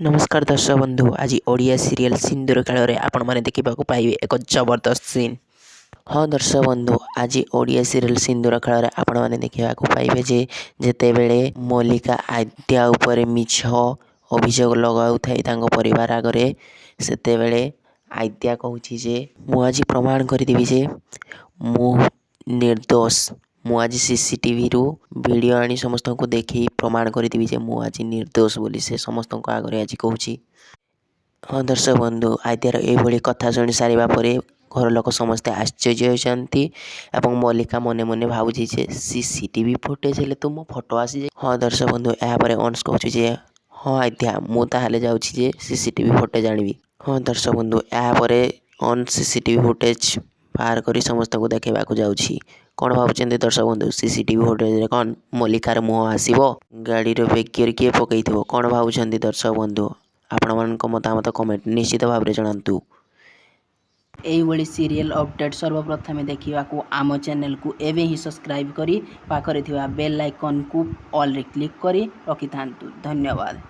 नमस्कार दर्शक बंधु आज ओडिया सीरियल सिंदूर काल आपण मैंने देखा पाइबे एक जबरदस्त सीन। हाँ दर्शक बंधु आज ओडिया सीरियल सिंदूर काल आपण मैंने देखा पाइबे जे जेते बेले मल्लिका आद्या उपरे मिछ अभियोग लगाऊ परिवार आगरे सेते बेले आद्या कहूची जे मु आज प्रमाण करदेवी जे मु निर्दोष मु आज सीसीटीवी रु वीडियो आनी समस्त को देखी प्रमाण करदेवी जे मु आज निर्दोष बोली से समस्त को आगे आज कहूँ। हाँ दर्शक बंधु आद्यार ये कथा शुणी सारा पर घर लोक समस्ते आश्चर्य होती एवं मल्लिका मने मने भावुची जे सीसीटीवी फुटेज हेले तो मो फोटो आसी। हाँ दर्शक बंधु यापर अंश कहूँ जे हाँ आद्या मु ताहले जाऊँगी जे सीसीटीवी फुटेज आनी। हाँ दर्शक बंधु यापर अन सीसीटीवी फुटेज बाहर कर समस्त को देखा जाऊँगी। कौन भावुं दर्शक बंधु सीसीटीवी फुटेज कौन मल्लिकार मुह आसो गाड़ी बेगियर किए पकई कौन भावुं दर्शक बंधु आपण मान मतामत कमेंट निश्चित भाव में जनातु। एइभଳି सीरियल अपडेट सर्वप्रथमे देखा आम चैनल को एवं ही सब्सक्राइब करी पाखरे थिबा बेल आइकन को ऑल रे क्लिक करी रखि थांतु। धन्यवाद।